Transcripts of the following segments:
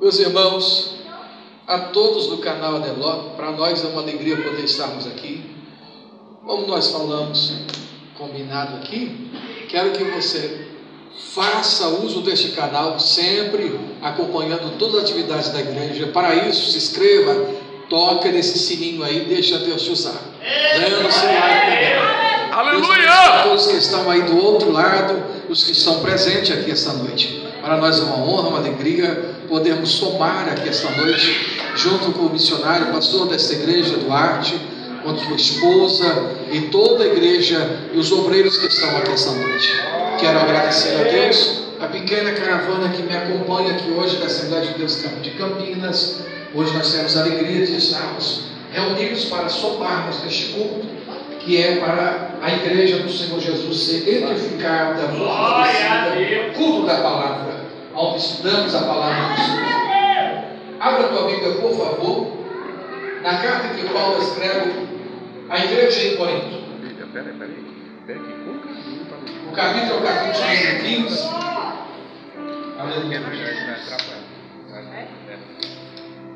Meus irmãos, a todos do canal Adeló, para nós é uma alegria poder estarmos aqui. Como nós falamos, combinado aqui, quero que você faça uso deste canal, sempre acompanhando todas as atividades da igreja. Para isso, se inscreva, toca nesse sininho aí, deixa Deus te usar. Dando seu like também. Aleluia! Todos que estão aí do outro lado, os que estão presentes aqui esta noite. Para nós é uma honra, uma alegria podermos somar aqui esta noite, junto com o missionário, pastor desta igreja, Duarte, com a sua esposa e toda a igreja e os obreiros que estão aqui esta noite. Quero agradecer a Deus, a pequena caravana que me acompanha aqui hoje da Assembleia de Deus de Campinas. Hoje nós temos a alegria de estarmos reunidos para somarmos neste culto, que é para a igreja do Senhor Jesus ser edificada, fortalecida, culto da palavra, onde estudamos a palavra do Senhor. Abra a tua Bíblia, por favor, na carta que Paulo escreve à igreja em Corinto. O capítulo é o capítulo 15. Aleluia.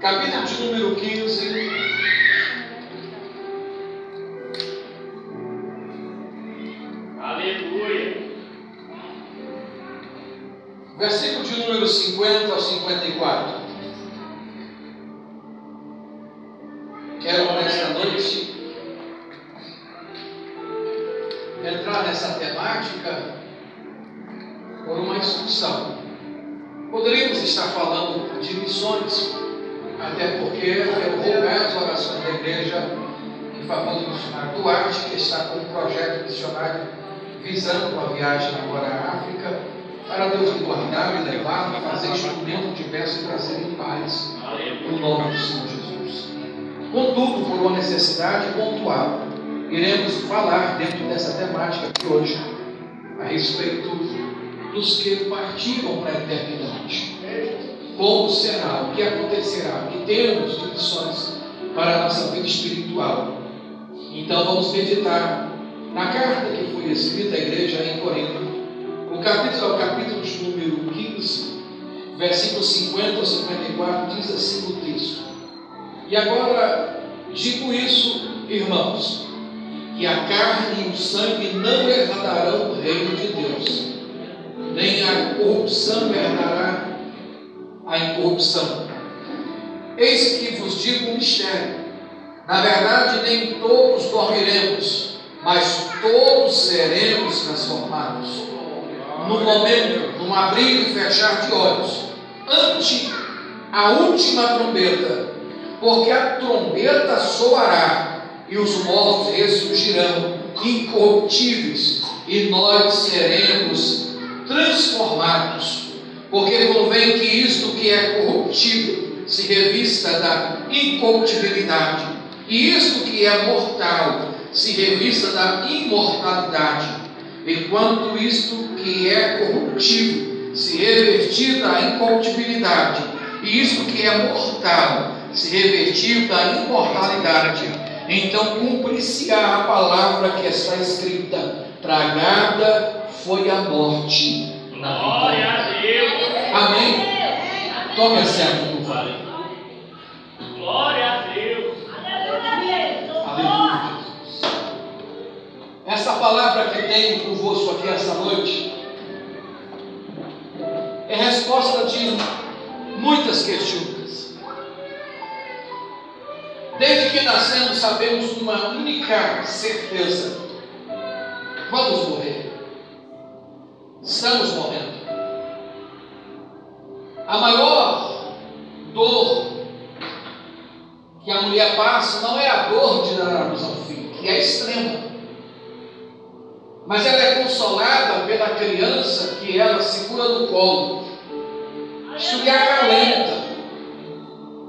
Capítulo de número 15. Aleluia. Versículo de número 50 ao 54. Quero nesta noite entrar nessa temática por uma instrução. Poderíamos estar falando de missões, até porque eu vou ver as orações da igreja em favor do missionário Duarte, que está com um projeto missionário visando uma viagem agora à África, para Deus me guardar e levar, fazer instrumento de bênção e trazer em paz o nome do Senhor Jesus. Contudo, por uma necessidade pontual, iremos falar dentro dessa temática aqui hoje a respeito dos que partiram para a eternidade. Como será, o que acontecerá, o que temos de lições para a nossa vida espiritual. Então vamos meditar na carta que foi escrita à igreja em Corinto. O capítulo é o capítulo de número 15, versículo 50 ao 54, diz assim o texto. E agora, digo isso, irmãos, que a carne e o sangue não herdarão o reino de Deus, nem a corrupção herdará a incorrupção. Eis que vos digo um mistério. Na verdade, nem todos dormiremos, mas todos seremos transformados. No momento, num abrir e fechar de olhos, ante a última trombeta, porque a trombeta soará e os mortos ressurgirão incorruptíveis e nós seremos transformados. Porque convém que isto que é corruptível se revista da incorruptibilidade, e isto que é mortal se revista da imortalidade. Enquanto isto que é corruptível se revertir da incorruptibilidade, e isto que é mortal se revertir da imortalidade, então cumprir-se-á a palavra que está escrita: tragada foi a morte na Glória a Deus. Amém? Tome assento, por favor. Glória a Deus. Aleluia. Essa palavra que tenho convosco aqui essa noite é resposta de muitas questões. Desde que nascemos sabemos uma única certeza: vamos morrer. Estamos morrendo. A maior dor que a mulher passa não é a dor de dar à luz ao filho, que é extrema, mas ela é consolada pela criança que ela segura no colo. Isso lhe acalenta,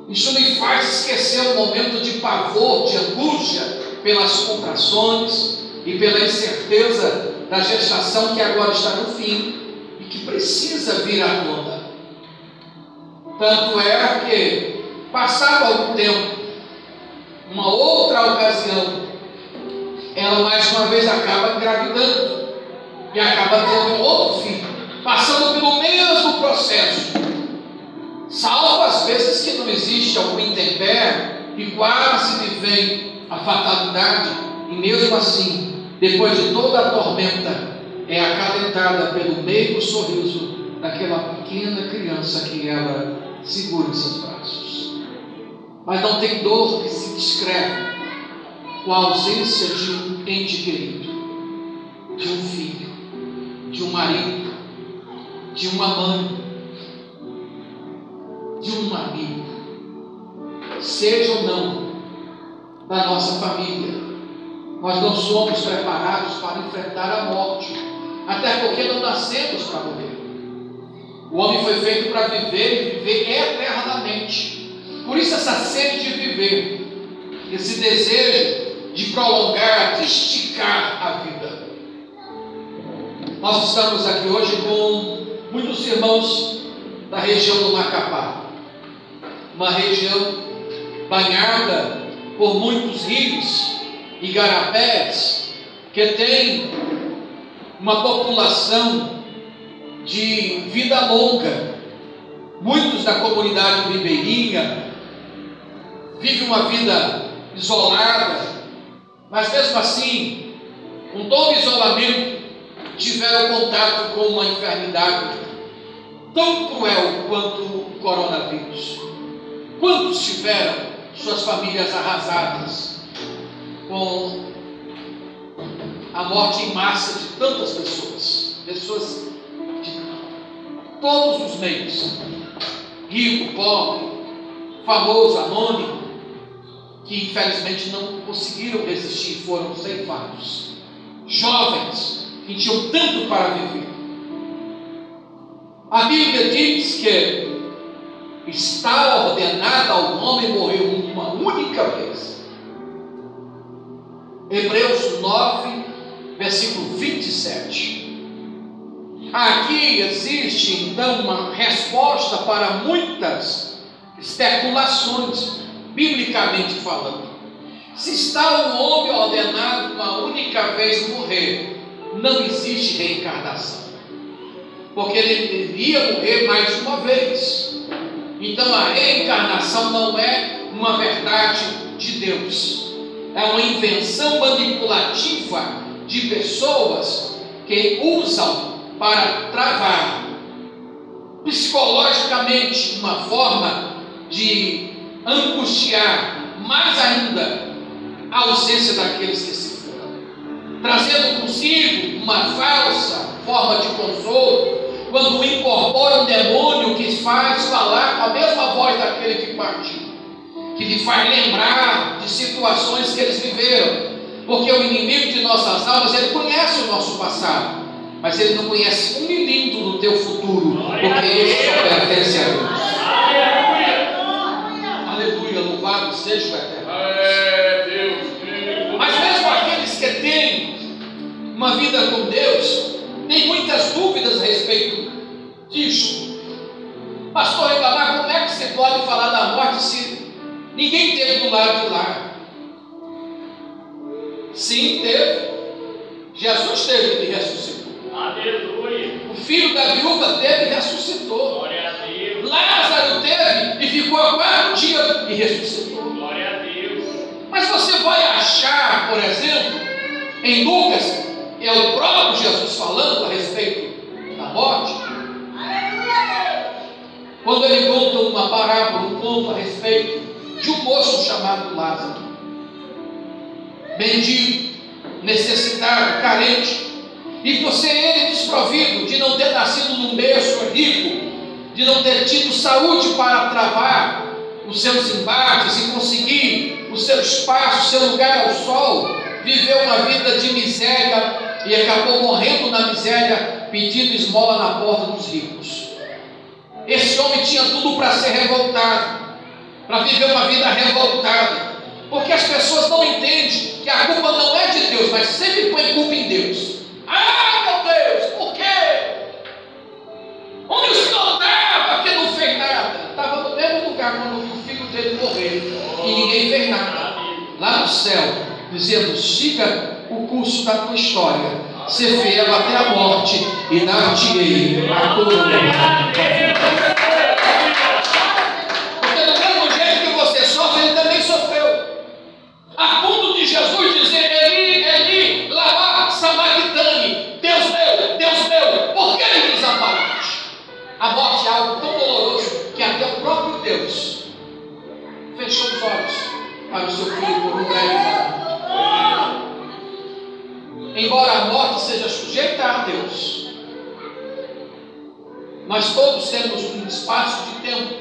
isso lhe faz esquecer o momento de pavor, de angústia pelas contrações e pela incerteza da gestação que agora está no fim e que precisa vir à tona. Tanto é que, passado algum tempo, uma outra ocasião, ela mais uma vez acaba engravidando e acaba tendo um outro filho, passando pelo mesmo processo. Salva quando existe algum intempérie e quase me vem a fatalidade, e mesmo assim, depois de toda a tormenta, é acalentada pelo meio sorriso daquela pequena criança que ela segura em seus braços. Mas não tem dor que se descreve com a ausência de um ente querido, de um filho, de um marido, de uma mãe, de um amigo, seja ou não da nossa família. Nós não somos preparados para enfrentar a morte, até porque não nascemos para morrer. O homem foi feito para viver e viver eternamente. Por isso essa sede de viver, esse desejo de prolongar, de esticar a vida. Nós estamos aqui hoje com muitos irmãos da região do Macapá, uma região banhada por muitos rios, igarapés, que tem uma população de vida longa. Muitos da comunidade ribeirinha vivem uma vida isolada, mas mesmo assim, com todo isolamento, tiveram contato com uma enfermidade tão cruel quanto o coronavírus. Quantos tiveram suas famílias arrasadas com a morte em massa de tantas pessoas de todos os meios, rico, pobre, famoso, anônimo, que infelizmente não conseguiram resistir, foram ceifados. Jovens que tinham tanto para viver. A Bíblia diz que está ordenado ao homem morrer uma única vez. Hebreus 9, versículo 27. Aqui existe então uma resposta para muitas especulações, biblicamente falando. Se está o homem ordenado uma única vez morrer, não existe reencarnação, porque ele iria morrer mais uma vez. Então a reencarnação não é uma verdade de Deus, é uma invenção manipulativa de pessoas que usam para travar psicologicamente uma forma de angustiar mais ainda a ausência daqueles que se foram, trazendo consigo uma falsa forma de consolo, quando incorpora um demônio que faz falar com a mesma voz daquele que partiu, que lhe faz lembrar de situações que eles viveram, porque o inimigo de nossas almas, ele conhece o nosso passado, mas ele não conhece um milímetro do teu futuro, porque esse só pertence a Deus. Aleluia, louvado seja o Eterno. Mas mesmo aqueles que têm uma vida com Deus, tem muitas dúvidas a respeito disso. Pastor Ribamar, como é que você pode falar da morte se ninguém teve do lado de lá? Sim, teve. Jesus teve e ressuscitou. Aleluia. O filho da viúva teve e ressuscitou. Glória a Deus. Lázaro teve e ficou há 4 dias e ressuscitou. Glória a Deus. Mas você vai achar, por exemplo, em Lucas, é o próprio Jesus falando a respeito da morte, quando ele conta uma parábola, um conto a respeito de um moço chamado Lázaro, mendigo, necessitado, carente, e por ser ele desprovido de não ter nascido num berço rico, de não ter tido saúde para travar os seus embates e conseguir o seu espaço, o seu lugar ao sol, viveu uma vida de miséria e acabou morrendo na miséria, pedindo esmola na porta dos ricos. Esse homem tinha tudo para ser revoltado, para viver uma vida revoltada, porque as pessoas não entendem que a culpa não é de Deus, mas sempre põe culpa em Deus. Ah, meu Deus, por quê? Onde o senhor estava que não fez nada? Estava no mesmo lugar quando o filho dele morreu e ninguém fez nada. Lá no céu, dizendo: siga o curso da tua história, ser fiel até a morte e dar-te-ei a coroa. Porque no mesmo Nós todos temos um espaço de tempo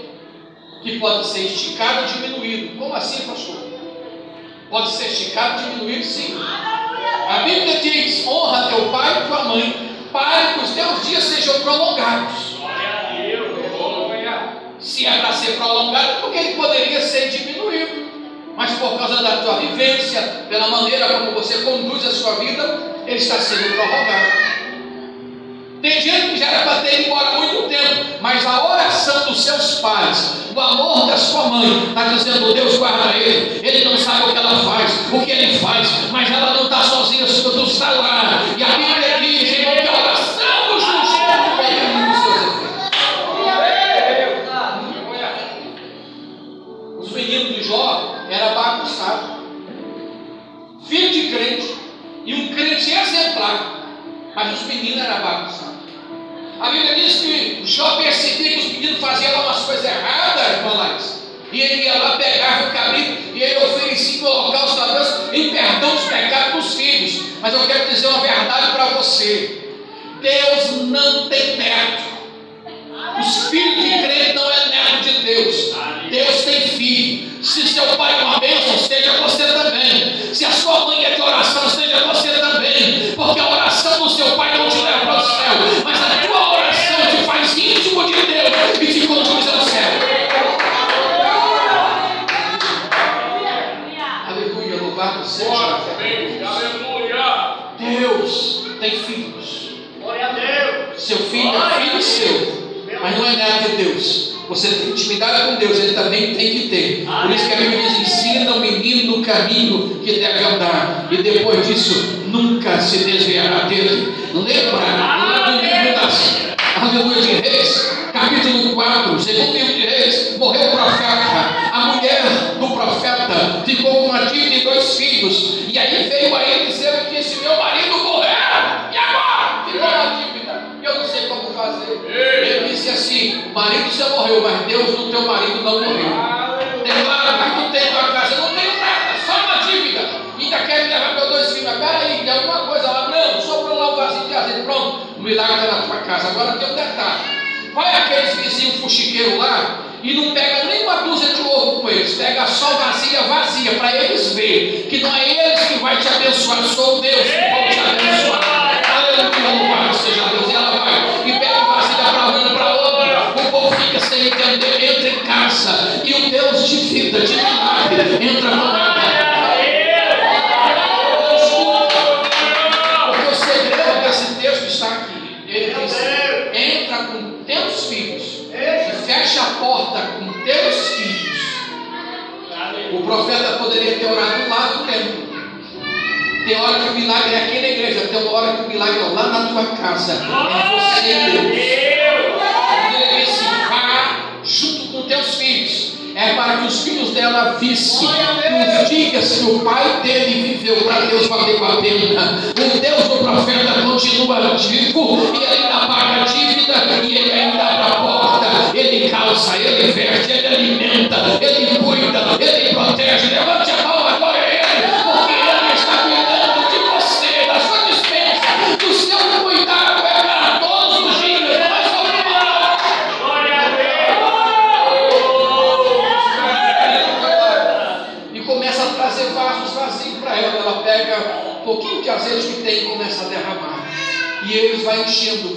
que pode ser esticado ou diminuído. Como assim, pastor? Pode ser esticado ou diminuído, sim. A Bíblia diz: honra teu pai e tua mãe, para que os teus dias sejam prolongados. Se é para ser prolongado, porque ele poderia ser diminuído, mas por causa da tua vivência, pela maneira como você conduz a sua vida, ele está sendo prorrogado. Tem gente que já era para ter ido embora há muito tempo, mas a oração dos seus pais, o amor da sua mãe, está dizendo: Deus guarda ele não sabe o que ela faz, o que ele faz, mas ela não está sozinha, tu está lá. E a Bíblia diz, irmão, que a oração dos justos pode nos seus efeitos. Os meninos de Jó eram bagunçados, filho de crente, e um crente exemplar, mas os meninos eram bagunçados. A Bíblia diz que Jó percebia que os meninos faziam lá umas coisas erradas, irmã Laís, e ele ia lá, pegava o cabrito e ele oferecia o holocausto a Deus em perdão dos pecados dos filhos. Mas eu quero dizer uma verdade para você: Deus não tem neto. Os filhos de crente não é neto de Deus. Deus tem filho. Se seu pai é uma bênção, seja você também. Se a sua mãe é de oração, seja você também. Porque a oração do seu pai não te leva para o céu, mas a tua oração te faz íntimo de Deus e te conduz ao céu. Aleluia, louvado seja. Aleluia. Deus tem filhos. Glória a Deus. Seu filho é filho seu, mas não é neto de Deus. Você tem intimidade com Deus, ele também tem que ter. Por isso que a Bíblia diz: ensina o menino no caminho que deve andar, e depois disso nunca se desviará dele. Lembra lá no livro das Aleluia de Reis, capítulo 4, segundo livro de Reis, morreu o profeta. A mulher do profeta ficou com uma dívida e 2 filhos, e aí veio a ele dizer que disse: meu marido morreu, e agora? Ficou a dívida, eu não sei como fazer. Ele disse assim: o marido já morreu, mas Deus no teu marido não morreu. Declara que tu tem tua casa: eu não tenho nada, só uma dívida, ainda quer me levar meus 2 filhos. Mas peraí, tem alguma coisa lá? Não, sobrou lá um vasinho de azeite, pronto, o milagre está na tua casa. Agora tem um detalhe: vai aqueles vizinhos fuxiqueiros lá e não pega nem uma dúzia de ovo com eles, pega só vasilha vazia, para eles verem que não é eles que vai te abençoar, sou Deus que vai te abençoar. Aleluia, louvado seja Deus. E ela vai e pega vasilha para um, para outro. O povo fica sem entender, entra em casa e o Deus de vida, de milagre, entra com ela. Porque o segredo desse texto está aqui. Ele diz: entra com teus filhos e fecha a porta com teus filhos. O profeta poderia ter orado lá no templo. Tem hora que o milagre é aqui na igreja, tem hora que o milagre é lá na tua casa. É você, Deus. Ele disse: vá junto com teus filhos. É para que os filhos dela vissem os dias que o pai dele viveu, para Deus valeu a pena. O Deus do profeta continua vivo, e ele ainda paga a dívida, e ele ainda abre a porta, ele calça, ele veste, ele alimenta, ele cuida, ele protege. Levante a mão agora a ele, porque ele está cuidando de você, da sua dispensa, do seu cuidado é para todos os dias, não é só para uma. Glória a Deus. E começa a trazer vasos vazios para ela. Ela pega um pouquinho de azeite que tem e começa a derramar. E eles vai enchendo, os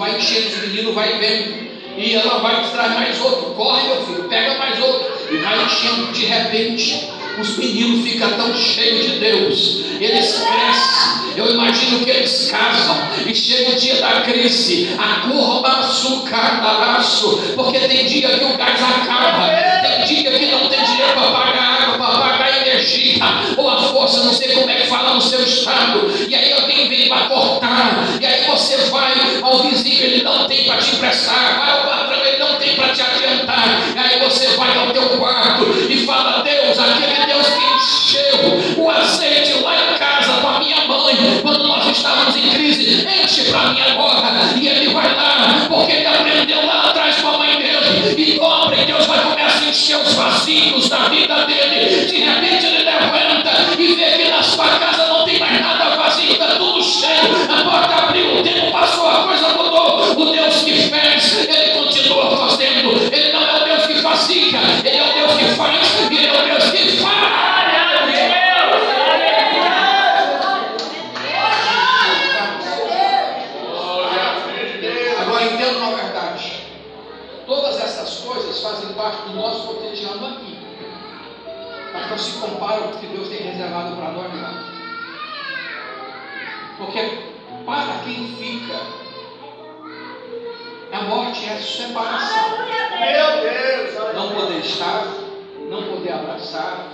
meninos vai vendo. E ela vai traz mais outro. Corre, meu filho, pega mais outro. E vai enchendo. De repente, os meninos ficam tão cheios de Deus. Eles crescem. Eu imagino que eles casam. E chega o dia da crise. A curva açúcar da laço. Porque tem dia que o gás acaba. Tem dia que não tem dinheiro para pagar água, para pagar energia. Ou a força, não sei como é que fala no seu estado. E aí alguém vem para cortar. E aí você vai ao vizinho, ele não tem para te emprestar. Vai ao patrão, ele não tem para te adiantar. E aí você vai ao teu quarto e fala: Deus, aquele Deus que encheu o azeite lá em casa para minha mãe, quando nós estávamos em crise, enche para mim agora. E ele vai lá, porque ele aprendeu lá atrás com a mãe dele, e dobra, e Deus vai começar a encher os vazios da vida dele. De repente ele levanta e vê que na sua casa não tem mais nada vazio, está tudo cheio, a porta abriu, o tempo passou, a coisa mudou. O Deus que fez, dessas coisas fazem parte do nosso cotidiano aqui, mas não se comparam com o que Deus tem reservado para nós lá. Porque para quem fica, a morte é separação. Meu Deus! Não poder estar, não poder abraçar,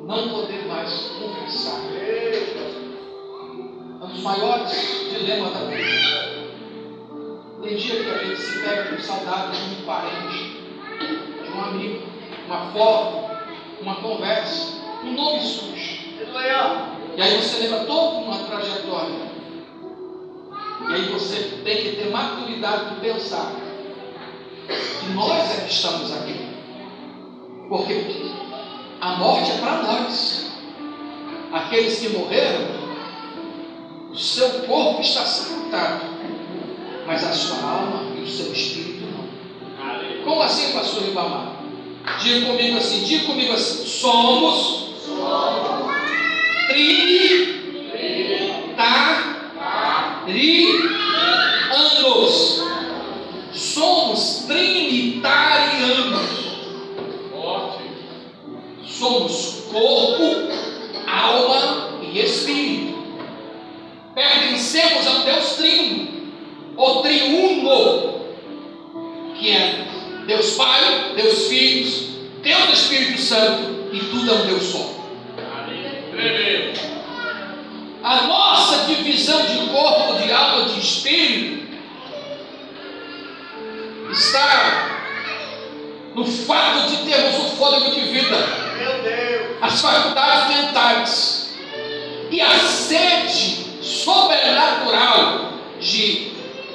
não poder mais conversar. É um dos maiores dilemas da vida. Tem dia que a gente se pega com saudade de um parente, de um amigo, uma foto, uma conversa, um nome surge. E aí você lembra toda uma trajetória. E aí você tem que ter maturidade de pensar que nós é que estamos aqui. Porque a morte é para nós. Aqueles que morreram, o seu corpo está sepultado, mas a sua alma e o seu espírito não. Como assim, pastor Ribamar? Diga comigo assim, somos trinitarianos. Somos trinitarianos. Somos corpo, alma e espírito. Pertencemos ao Deus Trino, o triuno, que é Deus Pai, Deus Filho, Deus Espírito Santo, e tudo é um Deus só. A nossa divisão de corpo, de alma, de espírito está no fato de termos o fôlego de vida, as faculdades mentais e a sede sobrenatural de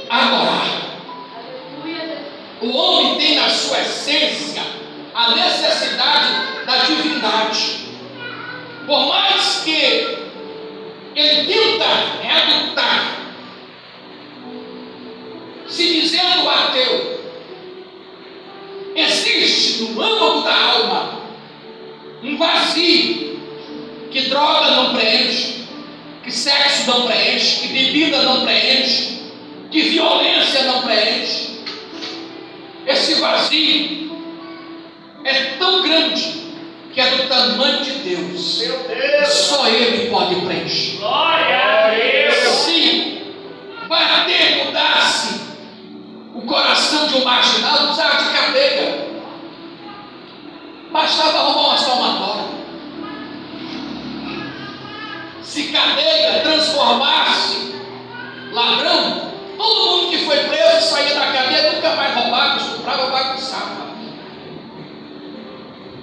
adorar. O homem tem na sua essência a necessidade da divindade. Por mais que ele tenta redutar, se dizendo ateu, existe no âmago da alma um vazio que droga não preenche, que sexo não preenche, que bebida não preenche, que violência não preenche. Esse vazio é tão grande que é do tamanho de Deus. Meu Deus! Só Ele pode preencher. Glória a Deus! Se bater, mudasse o coração de um marginal, usava de cadeia. Bastava arrumar uma somatória. Se cadeia transformasse ladrão, todo mundo que foi preso saía da cadeia, nunca mais roubava, estuprava, bagunçava.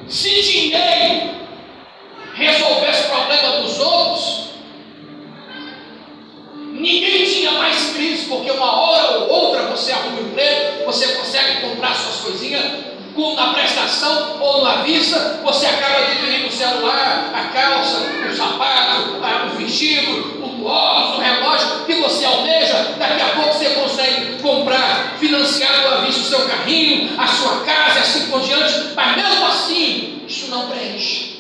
Se dinheiro resolvesse o problema dos outros, ninguém tinha mais crise, porque uma hora ou outra você arruma um emprego, você consegue comprar suas coisinhas, na prestação ou na vista, você acaba adquirindo o celular, a calça, o sapato, o vestido, o óculos, o relógio que você almeja. Daqui a pouco você consegue comprar, financiado à vista o seu carrinho, a sua casa e assim por diante, mas mesmo assim, isso não preenche.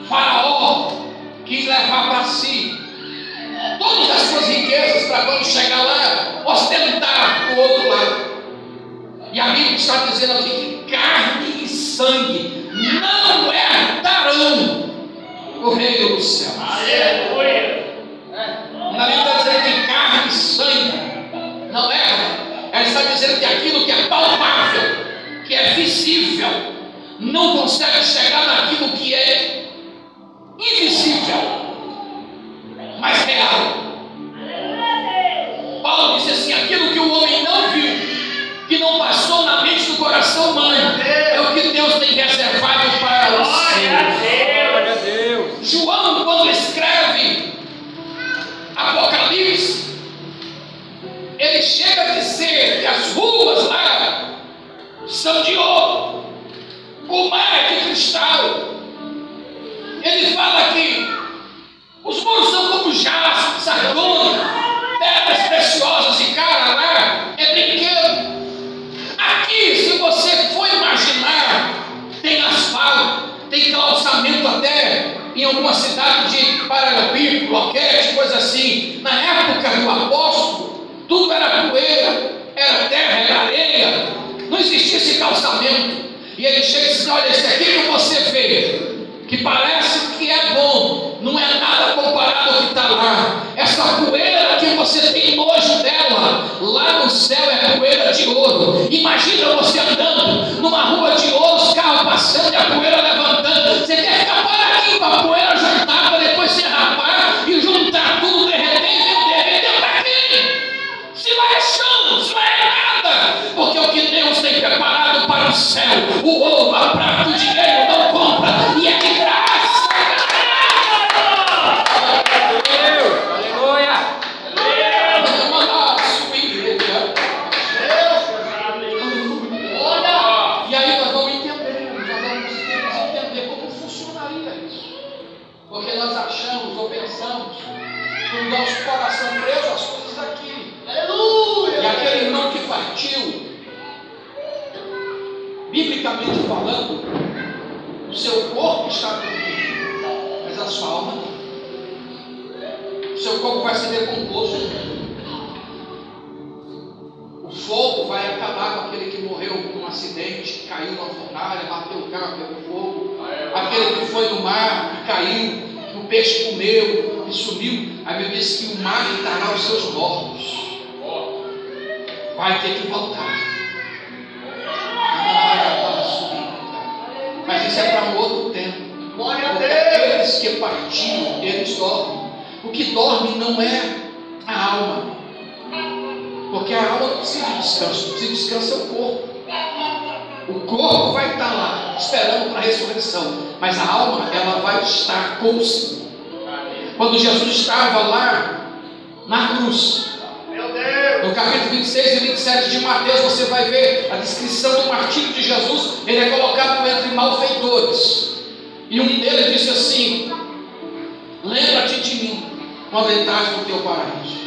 Faraó quis levar para si todas as suas riquezas para quando chegar lá, ostentar o outro lado. E a Bíblia está dizendo aqui que carne e sangue não herdarão o reino dos céus. Aleluia! Na Bíblia está dizendo que carne e sangue não herdam. Ela está dizendo que aquilo que é palpável, que é visível, não consegue chegar naquilo que é invisível, mas real. Paulo disse assim: aquilo que o homem não viu, que não passou na mente do coração humano, é o que Deus tem reservado para os seus. João, quando escreve Apocalipse, ele chega a dizer que as ruas lá são de ouro, o mar é de cristal. Ele fala que os muros são como jaspe, sardônia, pedras preciosas, e cara, lá é brinquedo. Aqui, se você for imaginar, tem asfalto, tem calçamento até em alguma cidade de paralelepípedo, bloquete, coisa assim. Na época do apóstolo, tudo era assim: olha, esse aqui que você vê, que parece que é bom, não é nada comparado ao que está lá. Essa poeira que você tem nojo dela, lá no céu é poeira de ouro. Imagina você andando numa rua de ouro, os carros passando e a poeira levantando. Você quer ficar paradinho para a poeira juntar, para depois se rapar e juntar tudo, derreter e derreter para quem? Se lá é chão, se lá é nada. Porque o que Deus tem preparado para o céu, o ouro, a prata, o dinheiro não compra, e é de graça. Porque nós achamos ou pensamos com o nosso coração preso às coisas daqui. Aleluia! E aquele irmão que partiu, biblicamente falando, o seu corpo está dormindo, mas a sua alma não. O seu corpo vai ser decomposto. O fogo vai acabar com aquele que morreu num acidente, caiu na fornalha, bateu o carro, pegou fogo. Aquele que foi no mar e caiu, que o peixe comeu e sumiu. A Bíblia diz que o mar dará os seus mortos. Vai ter que voltar. Mas isso é para um outro tempo. Porque aqueles que partiram, eles dormem. O que dorme não é a alma. Porque a alma não precisa de descanso. Precisa de descanso é o corpo. O corpo vai estar lá, esperando para a ressurreição. Mas a alma, ela vai estar com o Senhor. Quando Jesus estava lá na cruz, no capítulo 26 e 27 de Mateus, você vai ver a descrição do martírio de Jesus. Ele é colocado entre malfeitores. E um deles disse assim: lembra-te de mim quando entrares no teu paraíso.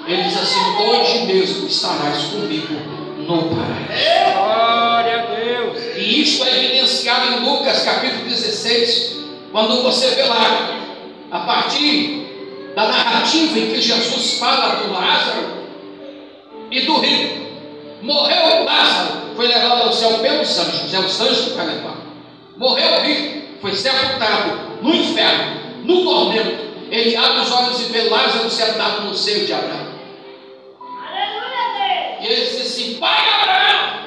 Ele diz assim: hoje mesmo estarás comigo no paraíso. Glória a Deus. E isso é evidenciado em Lucas capítulo 16, quando você vê lá, a partir da narrativa em que Jesus fala do Lázaro e do rico. Morreu Lázaro, foi levado ao céu pelos anjos, é os anjos que vai levar. Morreu o rico, foi sepultado no inferno, no tormento. Ele abre os olhos e vê Lázaro sentado no seio de Abraão. E ele disse assim: pai Abraão,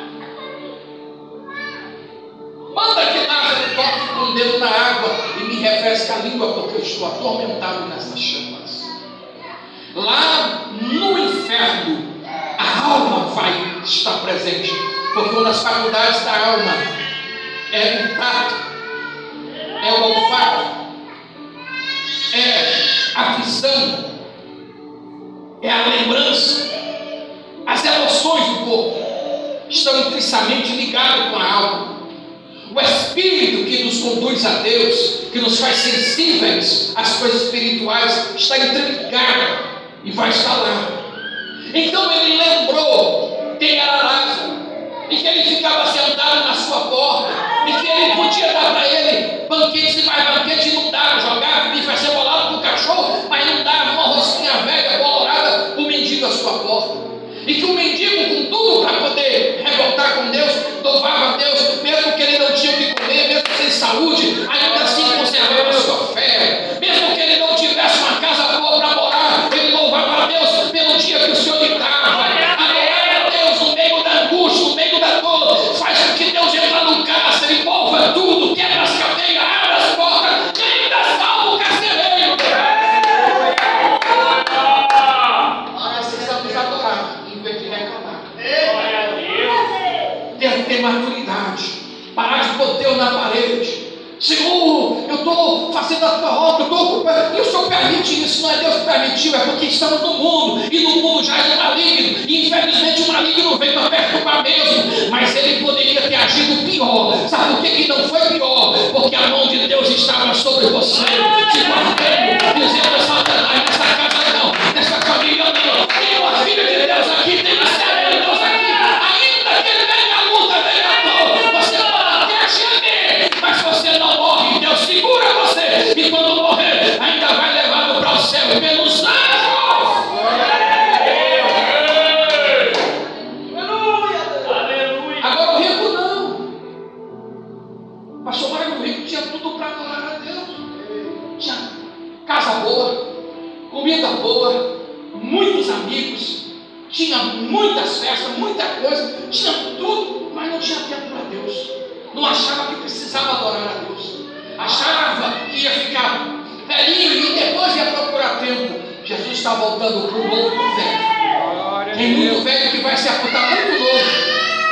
manda que Lázaro toque com o dedo na água e me refresque a língua, porque eu estou atormentado nessas chamas. Lá no inferno, a alma vai estar presente, porque uma das faculdades da alma é o tato, é o olfato, é a visão, é a lembrança. As emoções do corpo estão intrinsecamente ligadas com a alma. O Espírito que nos conduz a Deus, que nos faz sensíveis às coisas espirituais, está interligado e vai estar lá. Então ele lembrou quem era Lázaro, e que ele ficava sentado na sua porta, e que ele podia dar para ele banquetes e mais banquetes, e não dava, jogava bife acebolado para o cachorro, mas não dava uma rosquinha velha, colorada, o mendigo à sua porta. E que o mendigo, com tudo para poder revoltar com Deus, louvava a Deus, mesmo que ele não tinha o que comer, mesmo sem saúde, ainda assim conservava a sua fé. Mesmo que ele não tivesse uma casa boa para morar, ele louvava a Deus pelo dia que o Senhor lhe dava. Adorar a Deus no meio da angústia, no meio da dor, faz com que Deus entre no cárcere, envolva tudo, quebra as cadeias, abre as portas, e ainda salva o carcereiro. Nós precisamos adorar em vez de reclamar. Ter maturidade, parar de pôr Deus na parede. Senhor, eu estou fazendo a tua obra, eu estou ocupando, e o Senhor permite isso. Não é Deus que permitiu, é porque estamos no mundo, e no mundo já é maligno, e infelizmente o maligno veio para perturbar mesmo, mas ele poderia ter agido pior. Sabe por que não foi pior? Porque a mão de Deus estava sobre você, te guardando, dizendo: essa Satanás, nessa casa não, nessa família não, tem uma filha de Deus aqui, tem uma serva de Deus aqui, ainda que ele venha a luta, venha a dor, você pode até gemer, mas você não morre. Deus segura você, e quando morrer, ainda vai levado para o céu pelos anjos. Agora o rico não. tinha muitas festas, muita coisa, tinha tudo, mas não tinha tempo para Deus. Não achava que precisava adorar a Deus. Achava que ia ficar velhinho e depois ia procurar tempo. Jesus está voltando para o novo velho. Tem muito velho que vai se apontar muito novo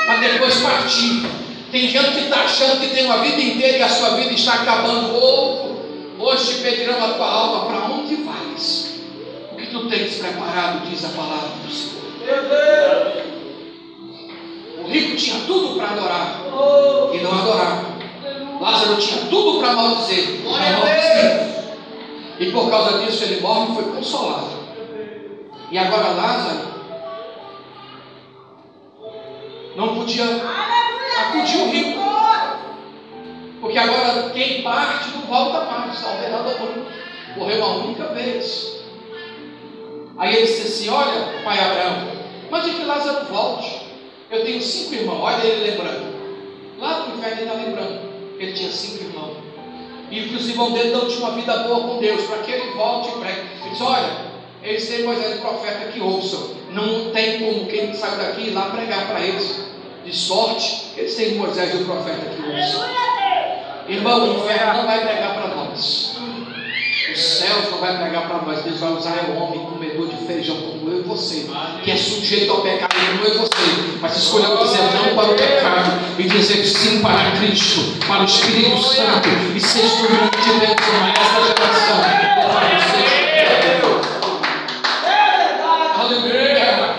para depois partir. Tem gente que está achando que tem uma vida inteira e a sua vida está acabando. Hoje te pedirão a tua alma: para onde vais? O que tu tens preparado, diz a palavra do Senhor. O rico tinha tudo para adorar e não adorava. Lázaro tinha tudo para maldizer e não maldizia. E por causa disso ele morre e foi consolado. E agora Lázaro não podia acudir o rico, porque agora quem parte não volta mais. Está ordenado a morrer. Morreu uma única vez. Aí ele disse assim: olha, pai Abraão, mande que Lázaro volte. Eu tenho 5 irmãos. Olha ele lembrando. Lá no inferno ele está lembrando. Ele tinha 5 irmãos. E que os irmãos dele não tinham uma vida boa com Deus, para que ele volte e pregue. Ele diz: olha, eles têm Moisés o profeta que ouçam. Não tem como quem sai daqui ir lá pregar para eles. De sorte, eles têm Moisés o profeta que ouçam. Irmão, o inferno não vai pregar para nós. Os céus não vai pregar para nós. Deus vai usar o homem comedor de feijão como eu e você, que é sujeito ao pecado como eu e você, mas escolheu dizer não para o pecado e dizer sim para Cristo, para o Espírito Santo, e ser instrumento de bênção a esta geração. Aleluia,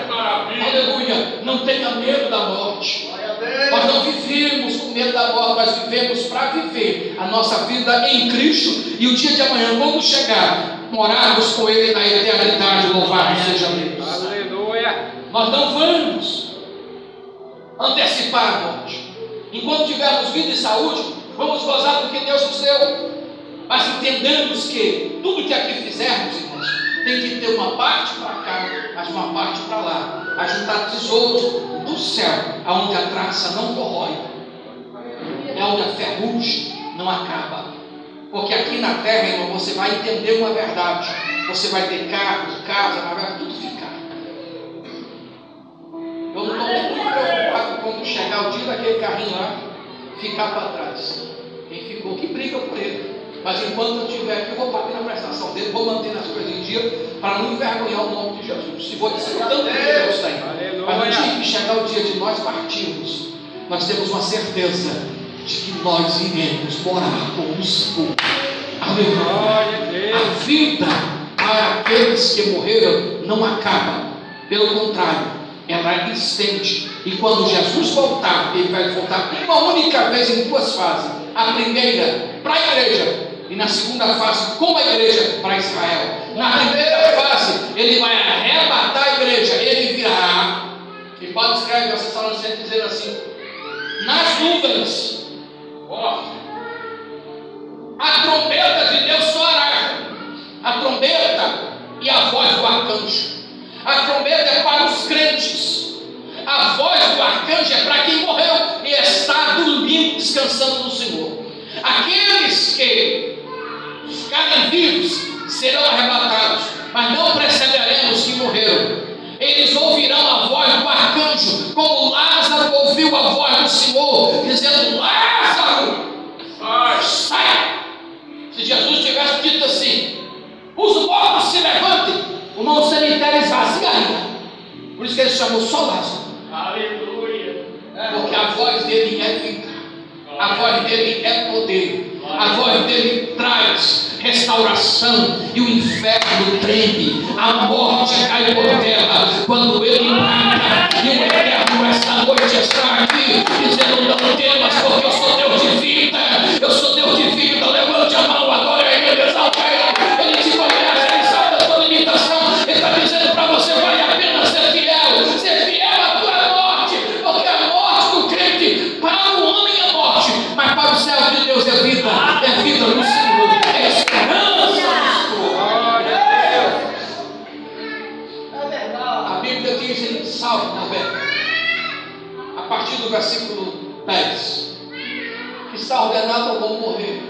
aleluia. Não tenha medo da morte. Nós não vivemos com medo da morte, nós vivemos para viver a nossa vida em Cristo, e o dia de amanhã, quando chegar, morarmos com Ele na eternidade. Louvado seja Deus. Aleluia. Nós não vamos antecipar a morte. Enquanto tivermos vida e saúde, vamos gozar do que Deus nos deu. Mas entendamos que tudo que aqui fizermos, irmãos, tem que ter uma parte para cá, mas uma parte para lá. Ajuntar tesouros do céu, aonde a traça não corrói, é onde a ferrugem não acaba. Porque aqui na terra, irmão, você vai entender uma verdade. Você vai ter carro, casa, mas vai tudo ficar. Eu não estou muito preocupado quando chegar o dia daquele carrinho lá ficar para trás. Quem ficou, que briga por ele. Mas enquanto eu estiver aqui, eu vou pagar na prestação dele, vou manter as coisas em dia, para não envergonhar o nome de Jesus. Se vou dizer tanto que Deus tem. Mas no dia que chegar o dia de nós partirmos, nós temos uma certeza de que nós iremos morar com o Senhor. Aleluia. A vida para aqueles que morreram não acaba. Pelo contrário, ela estende. E quando Jesus voltar, Ele vai voltar uma única vez em 2 fases. A primeira para a igreja, e na segunda fase com a igreja para Israel. Na primeira fase Ele vai arrebatar a igreja. Ele virá, e Paulo escreve essa Tessalonicenses dizendo assim: nas nuvens, a trombeta de Deus soará. A trombeta e a voz do arcanjo. A trombeta é para os crentes. A voz do arcanjo é para quem morreu e está dormindo, descansando no Senhor. Aqueles que ficarem vivos serão arrebatados, mas não precederemos que morreram. Eles ouvirão a voz do arcanjo, como Lázaro ouviu a voz do Senhor, dizendo: Lázaro, sai! Se Jesus tivesse dito assim: os mortos se levantem, o nosso cemitério esvaziaria. Por isso que ele chamou só Lázaro. Aleluia. Porque a voz dele é vida, a voz dele é poder, a voz dele traz restauração, e o inferno treme, a morte cai por terra quando ele mata. E o Eterno esta noite está aqui dizendo: não temas, porque eu sou Deus de vida, eu sou Deus de vida. Levante a mão, adore a Ele, exalta Ele. Ele te conhece, Ele sabe da tua limitação. Ele está dizendo para você: vale a pena ser fiel à tua morte, porque a morte do crente, para o homem é morte, mas para o céu de Deus é vida no Senhor, é esperança no Senhor. A Bíblia diz em Salmo 90, a partir do versículo 10, que está ordenado ao bom morrer,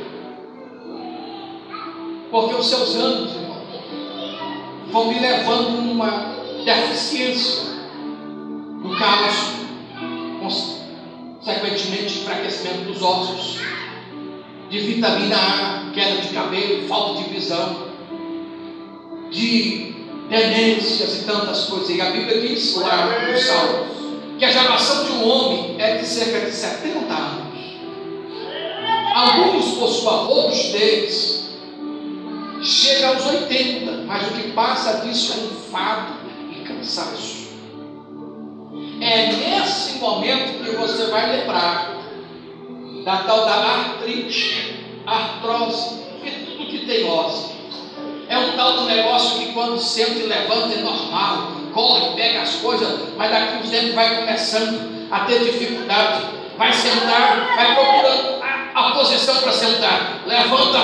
porque os seus anos, irmão, vão me levando numa deficiência caos, consequentemente enfraquecimento dos ossos, de vitamina A, queda de cabelo, falta de visão, de demências e tantas coisas. E a Bíblia diz lá no Salmo que a geração de um homem é de cerca de 70 anos. Alguns, por sua robustez, chegam aos 80, mas o que passa disso é enfado e cansaço. É nesse momento que você vai lembrar da tal da artrite, artrose, porque tudo que tem osso é um tal do negócio que quando senta e levanta é normal, corre, pega as coisas, mas daqui uns tempos vai começando a ter dificuldade, vai sentar, vai procurando a posição para sentar, vai levando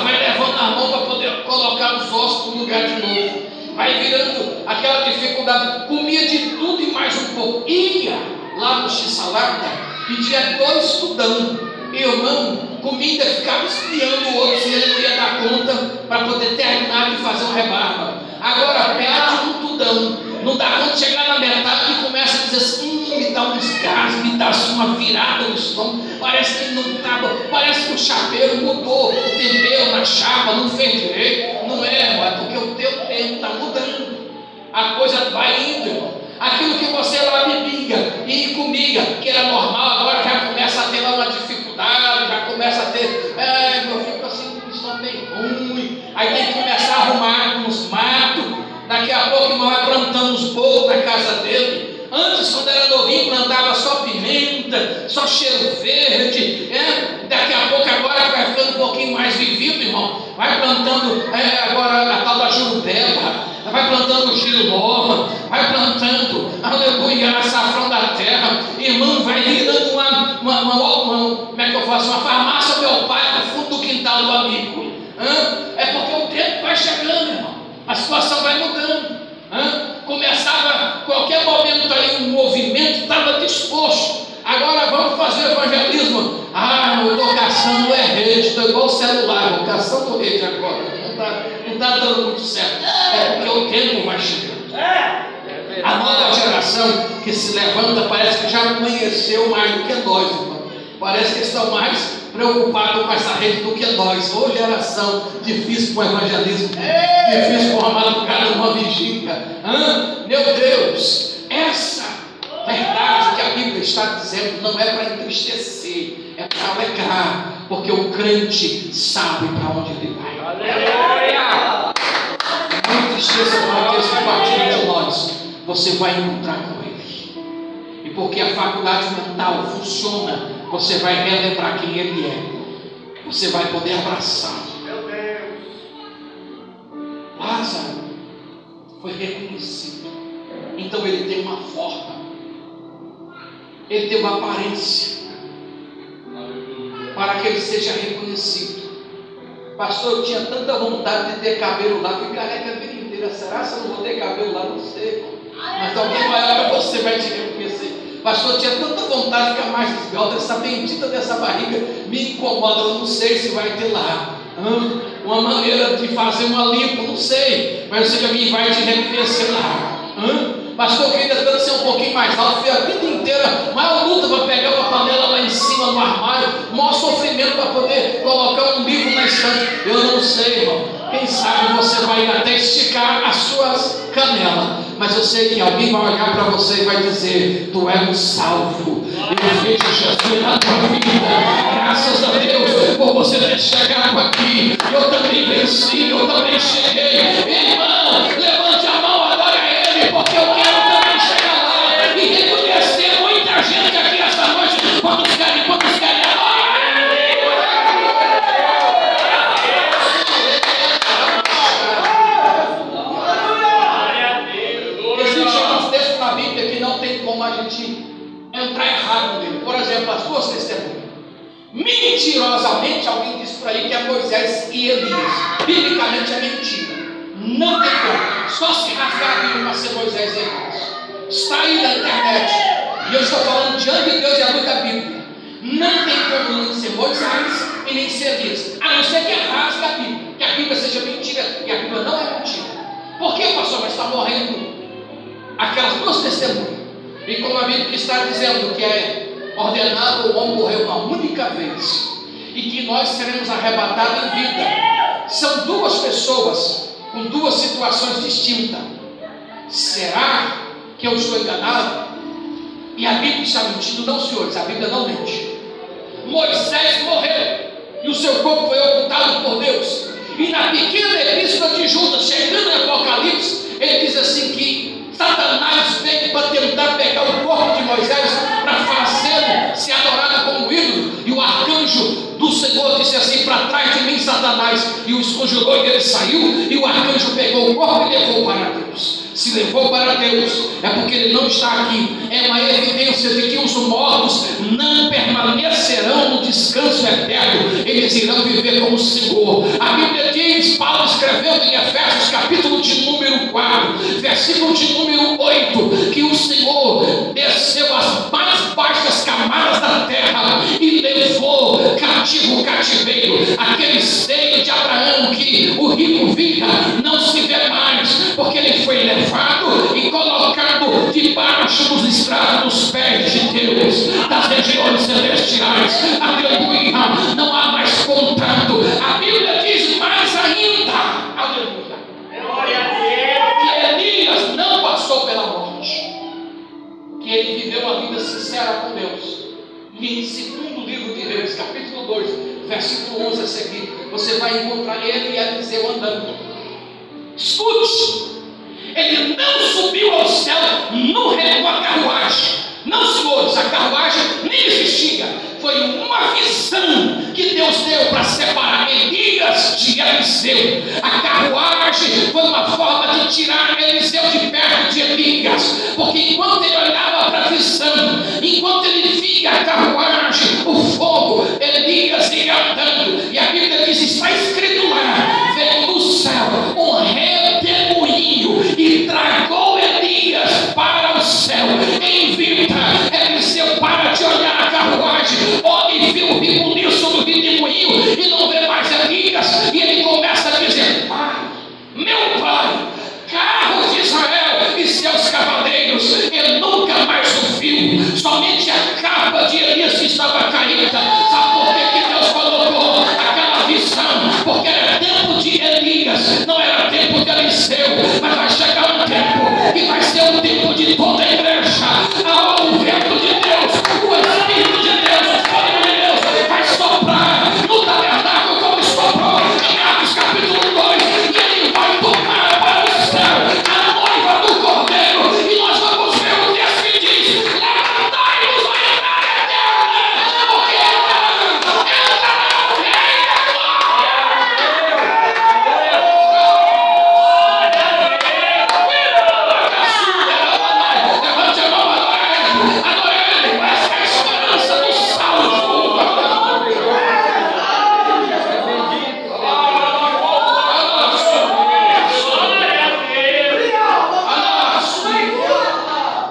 a mão para poder colocar os ossos no lugar de novo, vai virando aquela dificuldade, comia de tudo e mais um pouco, ia lá no X-Salada, pedia 2 tudão, irmão, comida, ficava espiando o outro se ele não ia dar conta para poder terminar de fazer um rebarba. Agora pede um tudão, não dá conta de chegar na metade e começa a dizer assim, me dá uns gases, me dá assim uma virada no estômago, parece que não estava, parece que o chapeiro mudou, o tempero na chapa, não fez direito. Não é, irmão, é porque o teu tempo está mudando, a coisa vai indo, irmão. Aquilo que você lá bebia e comia, que era normal, agora já começa a ter lá uma dificuldade, já começa a ter, eu fico assim, isso é meio ruim, aí tem que começar a arrumar uns matos, daqui a pouco o irmão vai plantando uns bolos na casa dele. Antes, quando era novinho, plantava só pimenta, só cheiro verde, daqui a pouco agora vai ficando um pouquinho mais vivido, irmão, vai plantando agora a tal da jurubeba, vai plantando giroloma, vai plantando, aleluia, açafrão da terra, irmão, vai virando como é que eu faço? Uma farmácia homeopática no fundo do quintal do amigo. É porque o tempo vai chegando, irmão, a situação vai mudando. Começava, qualquer momento aí, um movimento estava disposto. Agora vamos fazer evangelismo. Eu estou caçando rede, estou igual o celular, estou caçando rede agora. Não está dando muito certo. É porque o tempo vai chegando. A nova geração que se levanta parece que já conheceu mais do que nós, irmão. Parece que estão mais preocupados com essa rede do que nós. Ô geração difícil com o evangelismo, difícil com a madrugada, uma vigília. Meu Deus, essa verdade que a Bíblia está dizendo não é para entristecer, é para alegrar, porque o crente sabe para onde ele vai. Aleluia! Não entristeça com aqueles que partilham de nós, você vai encontrar com ele. E porque a faculdade mental funciona, você vai relembrar quem ele é, você vai poder abraçá-lo. Meu Deus! Lázaro foi reconhecido, então ele tem uma forma, ele tem uma aparência, para que ele seja reconhecido. Pastor, eu tinha tanta vontade de ter cabelo lá, fui careca a vida inteira, será que eu não vou ter cabelo lá? Não sei, mas alguém vai olhar para você, vai te reconhecer. Pastor, eu tinha tanta vontade de ficar mais esbelta, essa bendita dessa barriga me incomoda, eu não sei se vai ter lá uma maneira de fazer uma lipo, não sei, mas eu sei que alguém vai te reconhecer lá. Pastor, eu queria tanto ser um pouquinho mais alto, fui a vida inteira, maior luta para pegar uma panela lá em cima no armário, maior sofrimento para poder colocar um livro na estante. Eu não sei, irmão, quem sabe você vai até esticar as suas canelas, mas eu sei que alguém vai olhar para você e vai dizer: tu és um salvo, eu vejo Jesus na tua vida, graças a Deus por você ter chegado aqui. Eu também venci, eu também cheguei. Irmão, levante a mão, adore a Ele, porque eu quero também chegar lá e reconhecer muita gente aqui essa noite. Quantos querem Bíblia que não tem como a gente entrar errado nele. Por exemplo, as duas testemunhas. Mentirosamente, alguém disse por aí que é Moisés e Elias. Biblicamente é mentira. Não tem como. Só se rasgar a Bíblia para ser Moisés e Elias. Está aí na internet. E eu estou falando diante de Deus e à luz da Bíblia. Não tem como nem ser Moisés e nem ser Elias. A não ser que rasgue a Bíblia. Que a Bíblia seja mentira. E a Bíblia não é mentira. Por que, pastor? Mas está morrendo aquelas duas testemunhas. E como a Bíblia está dizendo que é ordenado o homem morrer uma única vez, e que nós seremos arrebatados em vida, são duas pessoas com duas situações distintas. Será que eu estou enganado? E a Bíblia está mentindo? Não, senhores, a Bíblia não mente. Moisés morreu e o seu corpo foi ocultado por Deus. E na pequena epístola de Judas, chegando em Apocalipse, ele diz assim que Satanás veio para tentar pegar o corpo de Moisés para fazê-lo se adorar como ídolo. E o arcanjo do Senhor disse assim: para trás de mim, Satanás, e o esconjurou, e ele saiu, e o arcanjo pegou o corpo e levou para Deus. Se levou para Deus, é porque ele não está aqui. É uma evidência de que os mortos não permanecerão no descanso eterno, eles irão viver com o Senhor. A Bíblia diz, Paulo escreveu em Efésios capítulo de número 4, versículo de número 8, que o Senhor desceu às mais baixas camadas da terra e levou cativo o cativeiro. Aquele seio de Abraão que o rico via não se vê mais, porque ele foi levado e colocado debaixo dos estrados dos pés de Deus, das regiões celestiais. Aleluia, não há mais contrato. A Bíblia diz mais ainda, aleluia, que Elias não passou pela morte, que ele viveu uma vida sincera com Deus. E em 2º livro de Reis, capítulo 2, versículo 11 a seguir, você vai encontrar ele e Eliseu andando. Escute, ele não subiu ao céu no rei com a carruagem. Não, senhores, a carruagem nem existia. Foi uma visão que Deus deu para separar Elias de Eliseu. A carruagem foi uma forma de tirar Eliseu de perto de Elias, porque enquanto ele olhava para a visão, enquanto ele via a carruagem, o fogo, Elias ia andando. E a Bíblia diz, está escrito lá, veio do céu um redemoinho e tragou Elias para o céu em vida. Eliseu para de olhar a carruagem, olha e viu o rebuliço do redemoinho e não vê mais Elias, e ele começa a dizer: pai, meu pai, carros de Israel e seus cavaleiros, ele nunca mais o viu, somente a capa de Elias que estava caída. Sabe por que Deus colocou aquela visão? Porque era tempo de Elias, não era tempo de Eliseu. Mas vai chegar um tempo que vai ser um tempo de toda a igreja, aonde o vento de Deus, o Espírito de Deus, o fogo de Deus vai soprar no tabernáculo como soprou em Atos capítulo 2, e ele vai tomar para o céu a noiva do Cordeiro, e nós vamos ver o texto que diz: levantai-vos a entrada eterna, porque entrará o Rei da Levante a mão, adore ele, essa é a esperança do salvo.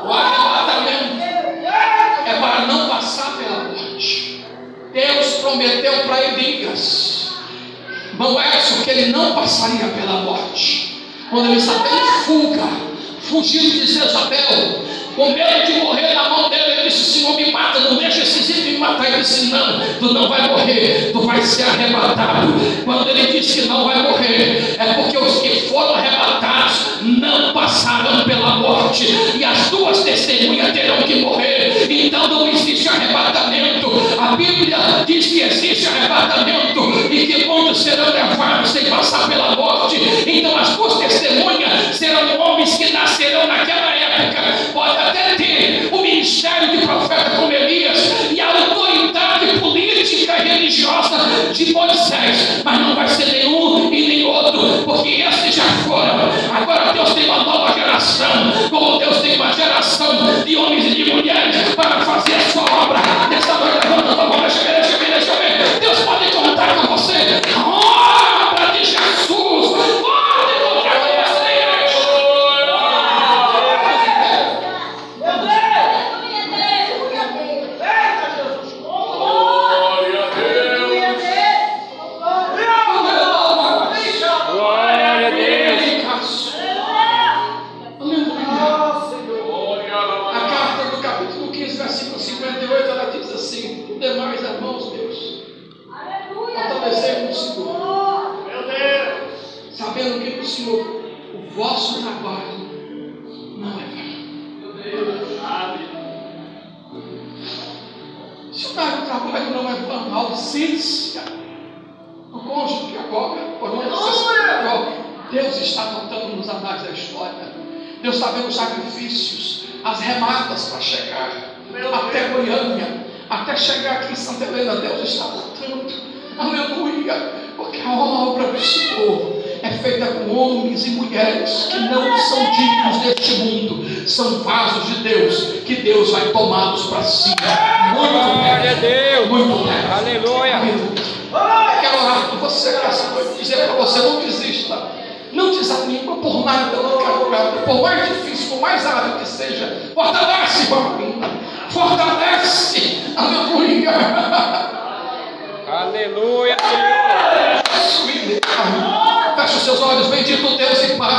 O arrebatamento é para não passar pela morte. Deus prometeu para Elias, irmão Edson, que ele não passaria pela morte. Quando ele estava em fuga, fugindo de Jezabel, com medo de morrer na mão dele, ele disse: Senhor, me mata, não deixa esses ídolos me matar. Ele disse: não, tu não vai morrer, tu vai ser arrebatado. Quando ele disse que não vai morrer, é porque os que foram arrebatados não passaram pela morte, e as duas testemunhas terão que morrer. Então não existe arrebatamento. A Bíblia diz que existe arrebatamento e que muitos serão levados sem passar pela morte. Então as duas testemunhas serão homens que nascerão naquela época. Pode até ter o ministério de profeta como Elias e a autoridade política e religiosa de Moisés, mas não vai ser nenhum e nem outro, porque esses já foram. Agora Deus tem uma nova geração, como Deus tem uma geração de homens e de mulheres para fazer a sua obra. Nessa noite, levanta a mão, deixa eu ver. Deus pode contar com você. A obra de Jesus pode contar Filipenses, versículo 58, ela diz assim: o demais, irmãos, Deus, fortalecei no Senhor, meu Deus, sabendo que no Senhor o vosso trabalho não é vão. Meu Deus, sabe? Se o trabalho não é vão, a ausência do cônjuge agora, por uma necessidade, Deus está anotando nos anais da história. Deus está vendo os sacrifícios, as remadas para chegar até Goiânia, até chegar aqui em Santa Helena. Deus está anotando, aleluia, porque a obra do Senhor é feita com homens e mulheres que não são dignos deste mundo, são vasos de Deus, que Deus vai tomá-los para si. Glória a Deus, muito bem. Aleluia. Eu quero orar por você, que essa noite dizer para você: não desista, não desanima por nada, por mais difícil, por mais árduo que seja. Fortalece, família, fortalece, aleluia, aleluia, fecha os seus olhos, bendito Deus e Pai.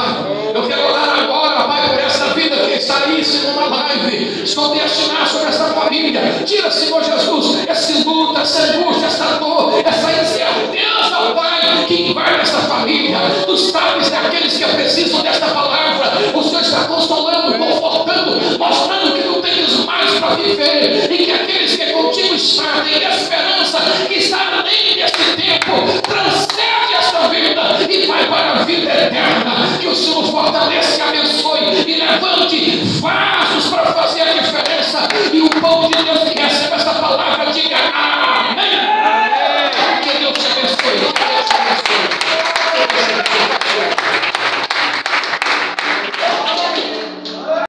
Eu quero orar agora, Pai, por essa vida que está aí, Senhor, na live, sobre destinar sobre essa família. Tira, Senhor Jesus, essa luta, essa angústia, essa dor, essa incerteza, Pai, que invade essa família. Tu sabes daqueles que precisam desta palavra. O Senhor está consolando, confortando, mostrando que não tens mais para viver, e que aqueles que contigo estão têm esperança, que está além desse tempo, transcende esta vida e vai para a vida eterna. Que o Senhor fortaleça e abençoe e levante vasos para fazer a diferença, e o pão de Deus